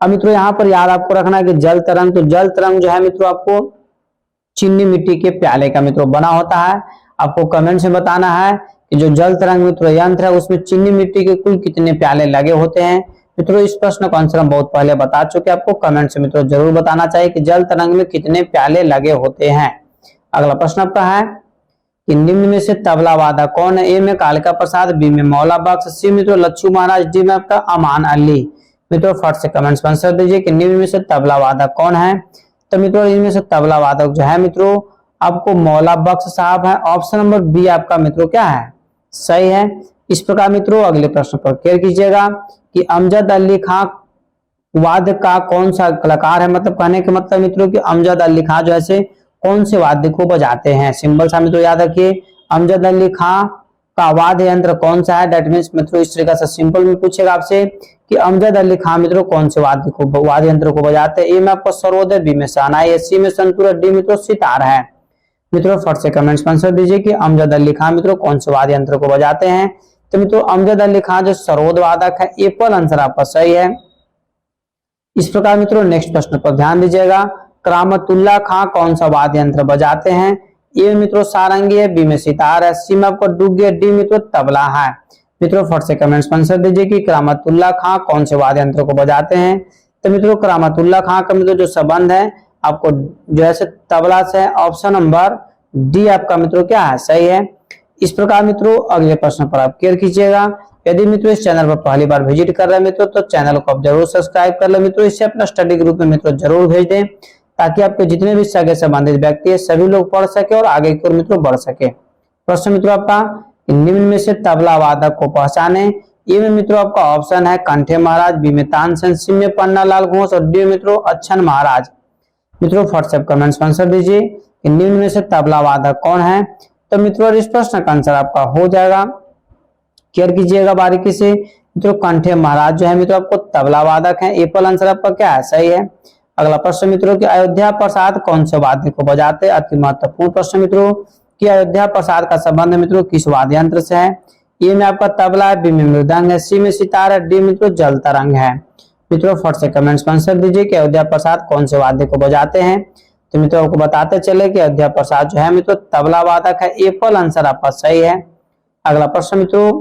अब मित्रों यहाँ पर याद आपको रखना है कि जल तरंग, तो जल तरंग जो है मित्रों आपको चीनी मिट्टी के प्याले का मित्रों बना होता है। आपको कमेंट में बताना है कि जो जल तरंग मित्रों यंत्र है उसमें चीनी मिट्टी के कुल कितने प्याले लगे होते हैं। मित्रों इस प्रश्न का आंसर हम बहुत पहले बता चुके, आपको कमेंट से मित्रों जरूर बताना चाहिए कि जल तरंग में कितने प्याले लगे होते हैं। अगला प्रश्न आपका है कि निम्न में से तबला वादक कौन है? ए में कालिका प्रसाद, बी में मौला बख्श, सी मित्रों लच्छू महाराज, डी में आपका अमान अली। मित्रों फट से कमेंट्स में आंसर दीजिए कि निम्न में से तबला वादक कौन है। तो मित्रों इनमें से तबला वादक जो है मित्रों आपको मौला बख्श साहब है। ऑप्शन नंबर बी आपका मित्रों क्या है सही है। इस प्रकार मित्रों अगले प्रश्न पर क्लियर कीजिएगा कि अमजद अली खां वाद्य का कौन सा कलाकार है, मतलब कहने का मतलब मित्रों कि अमजद अली खां जो है कौन से वाद्य को बजाते हैं। सिंपल सा मित्रों याद रखिए अमजद अली खां का वाद्य यंत्र कौन सा है। दैट मीन्स मित्रों इस तरीके से सिंपल में पूछेगा आपसे कि अमजद अली खां मित्रों कौन से वाद्य यंत्र को बजाते हैं। ए में आपको सरोद है, बी में शहनाई है, सी में संतूर, डी मित्रों सितार है। मित्रों फट से कमेंट्स में आंसर दीजिए कि अमजद अली खां मित्रों कौन से वाद्य यंत्र को बजाते हैं। तो मित्रों अमजद अली खां जो सरोद वादक है, एप्पल आंसर आपका सही है। इस प्रकार मित्रों नेक्स्ट प्रश्न पर ध्यान दीजिएगा। करामतुल्लाह खां कौन सा वाद्य यंत्र बजाते हैं। ए मित्रों सारंगी है, बी में सितार है, सी में आपको डुग्गी, डी मित्रों तबला है। मित्रों फट से कमेंट्स में आंसर दीजिए कि करामतुल्लाह खां कौन से वाद्य यंत्र को बजाते हैं। तो मित्रों करामतुल्लाह खां का मित्रों जो संबंध है आपको जो है तबला से है। ऑप्शन नंबर डी आपका मित्रों क्या है सही है। इस प्रकार मित्रों अगले प्रश्न पर आप क्लियर कीजिएगा। यदि मित्रों इस चैनल पर पहली बार विजिट कर रहे हैं मित्रों तो चैनल को आप जरूर सब्सक्राइब कर ले मित्रों। इससे अपना स्टडी ग्रुप में मित्रों जरूर भेज दें ताकि आपके जितने भी सगे संबंधित व्यक्ति है सभी लोग पढ़ सके और आगे की ओर मित्रों बढ़ सके। प्रश्न मित्रों आपका निम्न में से तबला वादक को पहचाने। ए में मित्रों आपका ऑप्शन है कंठे महाराज, बी में तानसेन, सी में पन्ना लाल घोष और डी मित्रों अच्छन महाराज। मित्रों व्हाट्सएप कमेंट्स में आंसर दीजिए कि निम्न में से तबला वादक कौन है। तो मित्रों इस प्रश्न का आंसर आपका हो जाएगा, क्लियर कीजिएगा बारीकी से मित्रों कंठे महाराज जो है मित्रों आपको तबला वादक है। एप्पल आंसर आपका क्या है, सही है। अगला प्रश्न मित्रों कि अयोध्या प्रसाद कौन से वाद्य को बजाते हैं? अति महत्वपूर्ण प्रश्न मित्रों कि अयोध्या प्रसाद का संबंध मित्रों किस वाद्य यंत्र से है? ए में आपका तबला है, बी में मृदंग है, सी में सितार है, डी मित्रों जल तरंग है। मित्रों फट से कमेंट्स में आंसर दीजिए कि अयोध्या प्रसाद कौन से वाद्य को बजाते हैं। तो मित्रों आपको बताते चले कि अयोध्या प्रसाद जो है मित्रों तबला वादक है। एप्पल आंसर आपका सही है। अगला प्रश्न मित्रों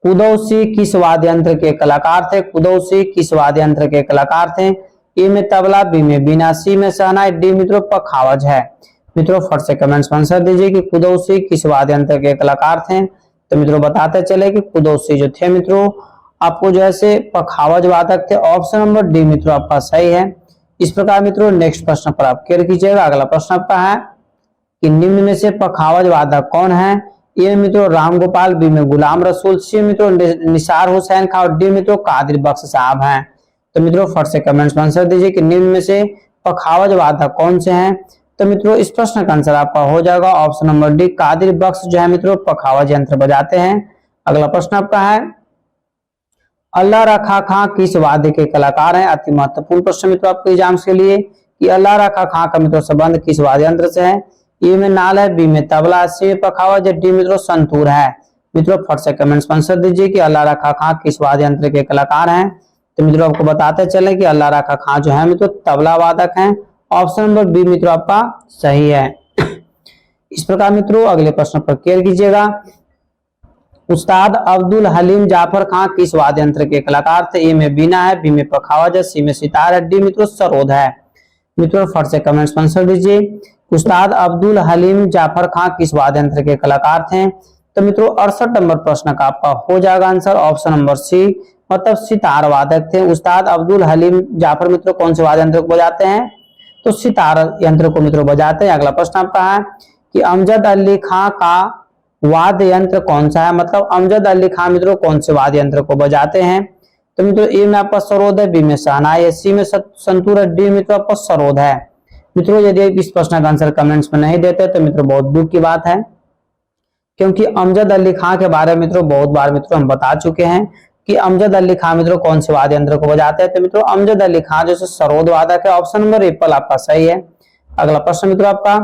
कुदौसी किस वाद्य यंत्र के कलाकार थे? कुदौसी किस वाद्य यंत्र के कलाकार थे? ए में तबला, बी में बीना, सी में शहनाई, डी मित्रों पखावज है। मित्रों फट से कमेंट्स में आंसर दीजिए कि कुदौसी किस वाद्य यंत्र के कलाकार थे। तो मित्रों बताते चले कि कुदौसी जो थे मित्रों आपको जो है पखावज वादक थे। ऑप्शन नंबर डी मित्रों आपका सही है। इस प्रकार मित्रों नेक्स्ट प्रश्न पर आप केयर कीजिएगा। अगला प्रश्न आपका है कि निम्न में से पखावज वादक कौन है? ए मित्रों राम गोपाल, बी में गुलाम रसूल, सी मित्रों निसार हुसैन खान और डी मित्रों कादिर बख्श साहब हैं। तो मित्रों फट से कमेंट्स में आंसर दीजिए कि निम्न में से पखावज वादक कौन से हैं। तो मित्रों इस प्रश्न का आंसर आपका हो जाएगा ऑप्शन नंबर डी, कादिर बख्श जो है मित्रों पखावज यंत्र बजाते हैं। अगला प्रश्न आपका है अल्लाह रखा खां किस वाद्य के कलाकार हैं? अति महत्वपूर्ण प्रश्न मित्रों आपके एग्जाम्स के लिए कि अल्लाह रखा खां का मित्रों संबंध किस वाद्य यंत्र से है? ए में नाल है, बी में तबला, सी में पखावज, डी मित्रों संतूर है। मित्रों फट से कमेंट्स में आंसर दीजिए कि अल्लाह रखा खां किस वाद्य यंत्र के कलाकार हैं। तो मित्रों आपको बताते चले कि अल्लाह रखा खां जो है मित्रों तबला वादक हैं। ऑप्शन नंबर बी मित्रों आपका सही है। इस प्रकार मित्रों अगले प्रश्न पर केयर कीजिएगा। उस्ताद अब्दुल हलीम जाफर खां किस वाद्य यंत्र के कलाकार थे? ए में बीना है, बी में पखावज है, सी में सितार है, डी मित्रों सरोद है। मित्रों फट से कमेंट्स में आंसर दीजिए उस्ताद अब्दुल हलीम जाफर खां किस वाद्य यंत्र के कलाकार थे। तो मित्रों 68 नंबर प्रश्न का आपका हो जाएगा आंसर ऑप्शन नंबर सी, मतलब सितार वादक थे। उस्ताद अब्दुल हलीम जाफर मित्रों कौन से वाद्य यंत्र को बजाते हैं? तो सितार यंत्र को मित्रों बजाते हैं। अगला प्रश्न आपका है कि अमजद अली खां का वाद्य यंत्र कौन सा है? मतलब अमजद अली खां मित्रों कौन से वाद्य यंत्र को बजाते हैं? तो मित्रों ए में आपका सरोद है, बी में शहनाई है, सी में संतूर है, डी मित्रों आपका सरोद है। मित्रों यदि इस प्रश्न का आंसर कमेंट्स में नहीं देते तो मित्रों बहुत दुख की बात है, क्योंकि अमजद अली खां के बारे में मित्रों बहुत बार मित्रों हम बता चुके हैं कि अमजद अली खां मित्रों कौन से वाद्य यंत्र को बजाते हैं। तो मित्रों अमजद अली खां जो सरोद वादक है। ऑप्शन नंबर एप्पल आपका सही है। अगला प्रश्न मित्रों आपका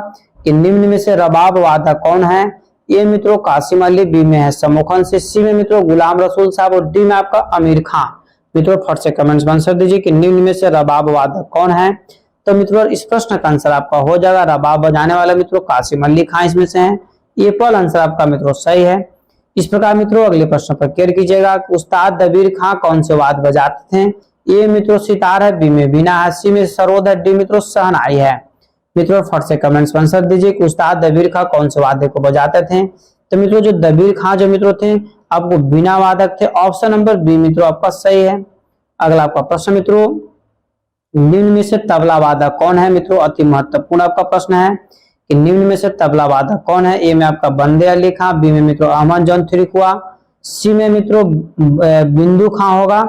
कि निम्न में से रबाब वादक कौन है? ए मित्रों कासिम अली, बी में है समूखन से, सी में मित्रों गुलाम रसूल साहब और डी में आपका अमीर खान। मित्रों फट से कमेंट्स में आंसर दीजिए कि निम्न में से रबाब वादक कौन है। तो मित्रों इस प्रश्न का आंसर आपका हो जाएगा रबाब बजाने वाला मित्रों कासिम अली खान इसमें से है। एप्पल आंसर आपका मित्रों सही है। इस प्रकार मित्रों अगले प्रश्न पर केयर कीजिएगा। उस्ताद दबीर खां कौन से वाद्य बजाते थे? ए मित्रों सितार है, बी में बीना है, सी में सरोद है, डी मित्रों शहनाई है। मित्रों फट से कमेंट्स में आंसर दीजिए कि उस्ताद दबीर खां कौन से वाद्य को बजाते थे। तो मित्रों जो दबीर खां जो मित्रों थे आपको बीना वादक थे। ऑप्शन नंबर बी मित्रों आपका सही है। अगला आपका प्रश्न मित्रों निम्न में से तबला वादक कौन है? मित्रों अति महत्वपूर्ण आपका प्रश्न है कि निम्न में से तबला वादक कौन है? ए में आपका बंदे अली खां, बी में मित्रों अहमद जौन थिरिकुआ, सी में मित्रों बिंदु खां होगा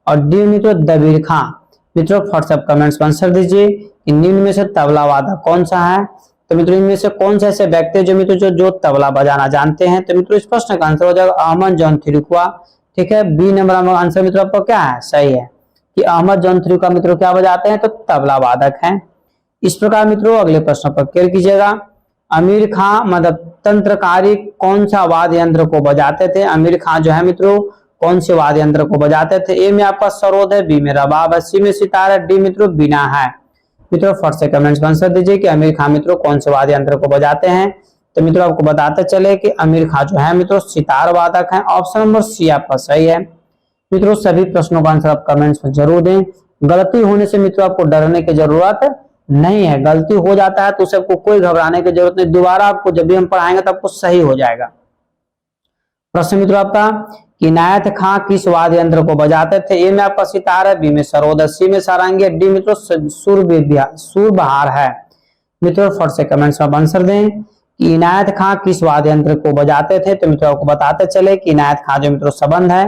और डी मित्रों दबीर खां। मित्रों व्हाट्सएप कमेंट्स में आंसर दीजिए कि निम्न में से तबला वादक कौन सा है। तो मित्रों इनमें से कौन से ऐसे व्यक्ति है जो मित्रों जो तबला बजाना जानते हैं। तो मित्रों इस प्रश्न का आंसर हो जाएगा अहमद जौन थिरिकुआ। ठीक है, बी नंबर आंसर मित्रों आपका क्या है? सही है कि अहमद जौन थिरिकुआ मित्रों क्या बजाते हैं? तो तबला वादक हैं। इस प्रकार मित्रों अगले प्रश्न पर केयर कीजिएगा। अमीर खां मतलब तंत्रकारी कौन सा वाद्य यंत्र को बजाते थे? अमीर खां जो है मित्रों कौन से वाद्य यंत्र को बजाते थे? ए में आपका सरोद है, बी में रबाब है, सी में सितार है, डी मित्रों बीना है। मित्रों फट से कमेंट्स में आंसर दीजिए कि अमीर खां मित्रों कौन से वाद्य यंत्र को बजाते हैं। तो मित्रों आपको बताते चले कि अमीर खां जो है मित्रों सितार वादक है। ऑप्शन नंबर सी आपका सही है। मित्रों सभी प्रश्नों का आंसर आप कमेंट्स में जरूर दें। गलती होने से मित्रों आपको डरने की जरूरत नहीं है। गलती हो जाता है तो उसे आपको कोई घबराने की जरूरत नहीं। दोबारा आपको जब भी हम पढ़ाएंगे तो आपको सही हो जाएगा। प्रश्न मित्रों आपका इनायत खां किस वाद्य यंत्र को बजाते थे? ए में आपका सितार है, बी में सरोद है, सी में सारंगी है, डी मित्रों सुरबहार है। मित्रों फट से कमेंट्स में आंसर दें कि इनायत खां किस वाद्य यंत्र को बजाते थे। तो मित्रों आपको बताते चले कि इनायत खां जो मित्रों संबंध है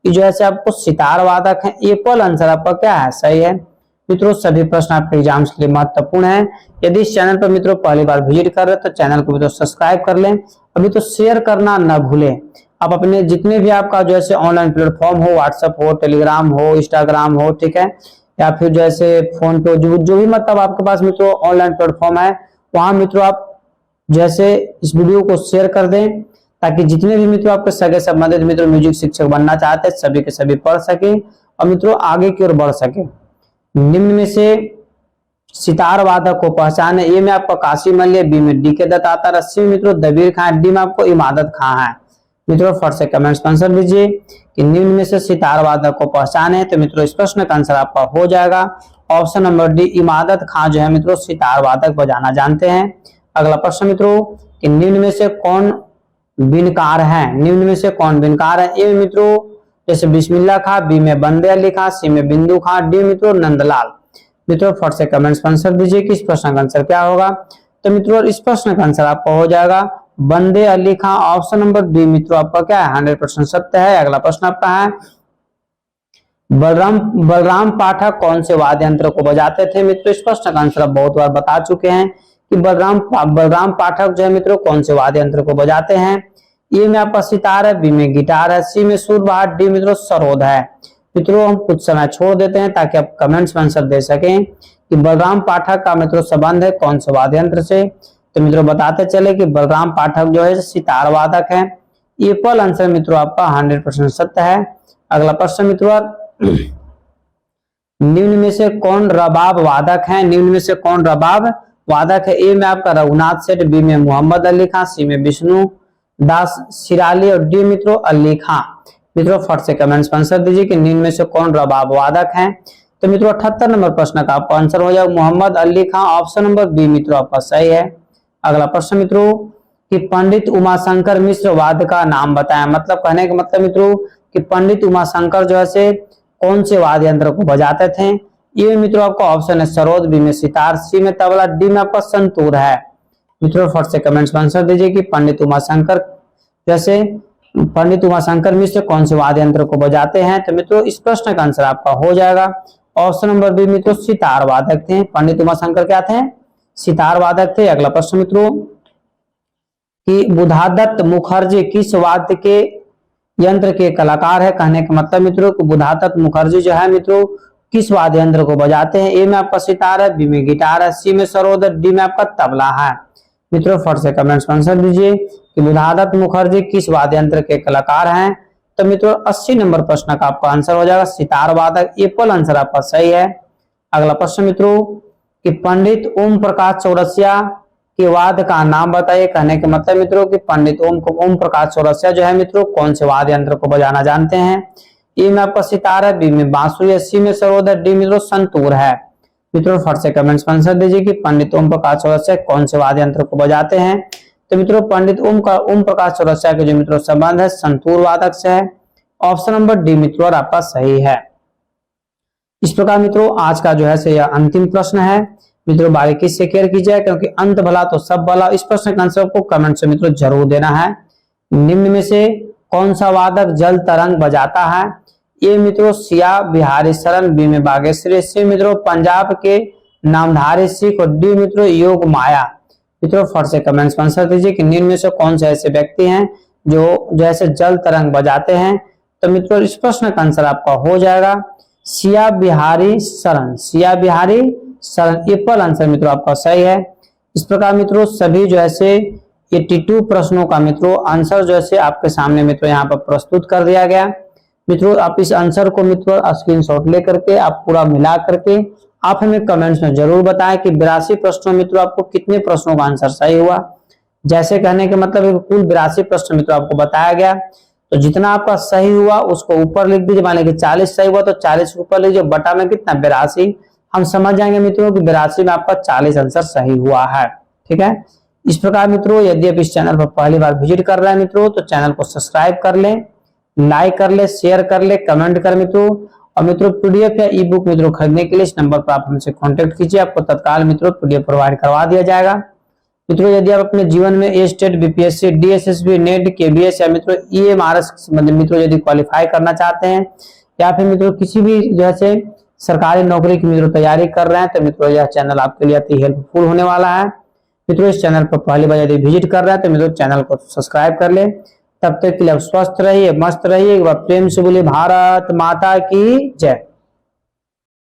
कि जो है आपको सितार वादक है। एप्पल आंसर आपका क्या है? सही है। मित्रों सभी प्रश्न आपके एग्जाम्स के लिए महत्वपूर्ण है। यदि इस चैनल पर मित्रों पहली बार विजिट कर रहे हैं तो चैनल को मित्रों सब्सक्राइब कर लें। अभी तो शेयर करना न भूलें। आप अपने जितने भी आपका जैसे ऑनलाइन प्लेटफॉर्म हो, व्हाट्सएप हो, टेलीग्राम हो, इंस्टाग्राम हो, ठीक है, या फिर जैसे फोन पे जो भी मतलब आपके पास मित्रों ऑनलाइन प्लेटफॉर्म है, वहां मित्रों आप जैसे इस वीडियो को शेयर कर दें, ताकि जितने भी मित्रों आपके सगे संबंधित मित्रों म्यूजिक शिक्षक बनना चाहते हैं सभी के सभी पढ़ सके और मित्रों आगे की ओर बढ़ सके। निम्न में से सितार वादक को पहचाने। ए में आपका काशी मल्य, बी में डी के दत्त आता है, सी में मित्रों दबीर खां, डी में आपको इमादत खां है। मित्रों फट से कमेंट्स में आंसर दीजिए कि निम्न में से सितार वादक को पहचाने। तो मित्रों इस प्रश्न का आंसर आपका हो जाएगा ऑप्शन नंबर डी, इमादत खां जो है मित्रों सितार वादक बजाना जानते हैं। अगला प्रश्न मित्रों कि निम्न में से कौन बिनकार है, निम्न में से कौन बिनकार है। ए मित्रों जैसे बिस्मिल्लाह खां, बी में बंदे अली खां, सी में बिंदु खां, डी मित्रों नंदलाल। मित्रों फट से कमेंट्स में आंसर दीजिए कि इस प्रश्न का आंसर क्या होगा। तो मित्रों इस प्रश्न का आंसर आपका हो जाएगा बंदे अली खां, ऑप्शन नंबर बी मित्रों आपका क्या है 100% सत्य है। अगला प्रश्न आपका है बलराम पाठक कौन से वाद्य यंत्र को बजाते थे। मित्रों इस प्रश्न का आंसर आप बहुत बार बता चुके हैं कि बलराम पाठक जो है मित्रों कौन से वाद्य यंत्र को बजाते हैं। ए में आपका सितार है, बी में गिटार है, सी में सुरबाहट, डी मित्रों सरोद है। मित्रों हम कुछ समय छोड़ देते हैं ताकि आप कमेंट्स में आंसर दे सकें कि बलराम पाठक का मित्रों संबंध है कौन से वाद्य यंत्र से। तो मित्रों बताते चले कि बलराम पाठक जो है सितार वादक है। ये पल आंसर मित्रों आपका 100% सत्य है। अगला प्रश्न मित्रों निम्न में से कौन रबाब वादक है, निम्न में से कौन रबाब वादक है। ए में आपका रघुनाथ सेठ, बी में मोहम्मद अली खां, सी में विष्णु दास सिराली और डी मित्रों अली खां। मित्रों फट से कमेंट्स में आंसर दीजिए कि निम्न में से कौन रबाब वादक है। तो मित्रों 78 नंबर प्रश्न का आपका आंसर हो जाएगा मोहम्मद अली खां, ऑप्शन नंबर बी मित्रों आपका सही है। अगला प्रश्न मित्रों कि पंडित उमाशंकर मिश्र वाद्य का नाम बताएं। मतलब कहने का मतलब मित्रों कि पंडित उमाशंकर जो है से कौन से वाद्य यंत्र को बजाते थे। ये मित्रों आपका ऑप्शन है सरोद, बी में सितार, सी में तबला, डी में आपका संतूर है। मित्रों फट से कमेंट्स में आंसर दीजिए कि पंडित उमाशंकर मिश्र कौन से वाद्य यंत्र को बजाते हैं। तो मित्रों इस प्रश्न का आंसर आपका हो जाएगा ऑप्शन नंबर बी मित्रों सितार वादक थे। पंडित उमाशंकर क्या थे, सितार वादक थे। अगला प्रश्न मित्रों कि बुधादत्त मुखर्जी किस वाद्य के यंत्र के कलाकार है। कहने का मतलब मित्रों कि बुधादत्त मुखर्जी जो है मित्रों किस वाद्य यंत्र को बजाते हैं। ए में आपका सितार है, बी में गिटार है, सी में सरोद, डी में आपका तबला है। मित्रों फट से कमेंट्स में आंसर दीजिए कि बुधादत्त मुखर्जी किस वाद्य यंत्र के कलाकार हैं। तो मित्रों 80 नंबर प्रश्न का आपका आंसर हो जाएगा सितार वादक। ये पल आंसर आपका सही है। अगला प्रश्न मित्रों कि पंडित ओम प्रकाश चौरसिया के वाद्य का नाम बताइए। कहने के मतलब मित्रों कि पंडित ओम प्रकाश चौरसिया जो है मित्रों कौन से वाद्य यंत्र को बजाना जानते हैं। ए में आपका सितार है, बी में बांसुरी, सी में सरोद, डी मित्रों संतूर है। मित्रों फट से कमेंट्स में आंसर दीजिए कि पंडित ओम प्रकाश चौरसिया कौन से वाद्य यंत्र को बजाते हैं। तो मित्रों पंडित ओम प्रकाश चौरसिया के जो मित्रों संबंध है संतूर वादक से है। ऑप्शन नंबर डी मित्रों और आपका सही है। इस प्रकार मित्रों आज का जो है से यह अंतिम प्रश्न है। मित्रों बारीकी से केयर कीजिए क्योंकि अंत भला तो सब भला। इस प्रश्न का आंसर आपको कमेंट से मित्रों जरूर देना है। निम्न में से कौन सा वादक जल तरंग बजाता है। ये मित्रों सिया बिहारी शरण, बी में बागेश्वरी, सी मित्रों पंजाब के नामधारी सिख और डी मित्रों योग माया। मित्रों फट से कमेंट्स में आंसर दीजिए कि निम्न में से कौन से ऐसे व्यक्ति हैं जो जैसे जल तरंग बजाते हैं। तो मित्रों इस प्रश्न का आंसर आपका हो जाएगा सिया बिहारी शरण, सिया बिहारी शरण। ये पल आंसर मित्रों आपका सही है। इस प्रकार मित्रों सभी जो है 82 प्रश्नों का मित्रों आंसर जो है आपके सामने मित्रों यहाँ पर प्रस्तुत कर दिया गया। मित्रों आप इस आंसर को मित्रों स्क्रीनशॉट लेकर के आप पूरा मिला करके आप हमें कमेंट्स में जरूर बताएं कि 82 प्रश्नों मित्रों आपको कितने प्रश्नों का आंसर सही हुआ। जैसे कहने के मतलब कुल 82 प्रश्न मित्रों आपको बताया गया, तो जितना आपका सही हुआ उसको ऊपर लिख दीजिए। मान लीजिए 40 सही हुआ तो 40 ऊपर लीजिए, बटा में कितना 82। हम समझ जाएंगे मित्रों कि 82 में आपका 40 आंसर सही हुआ है। ठीक है, इस प्रकार मित्रों यदि आप इस चैनल पर पहली बार विजिट कर रहे हैं मित्रों तो चैनल को सब्सक्राइब कर लें, लाइक कर ले, शेयर कर ले, कमेंट कर मित्रों। और मित्रों पीडीएफ या ई बुक मित्रों खरीदने के लिए इस नंबर पर आप हमसे कांटेक्ट कीजिए, आपको तत्काल मित्रों पीडीएफ प्रोवाइड करवा दिया जाएगा। मित्रों यदि आप अपने जीवन में a state, BPSC, DSSB, NET, KBS या मित्रों ईएमआरएस मित्रों यदि क्वालिफाई करना चाहते हैं या फिर मित्रों किसी भी जैसे सरकारी नौकरी की मित्रों तैयारी कर रहे हैं तो मित्रों यह चैनल आपके लिए अति हेल्पफुल होने वाला है। मित्रों इस चैनल पर पहली बार यदि विजिट कर रहे हैं तो मित्रों चैनल को सब्सक्राइब कर ले तब तक के लिए आप स्वस्थ रहिए, मस्त रहिए। एक बार प्रेम से बोलिए भारत माता की जय।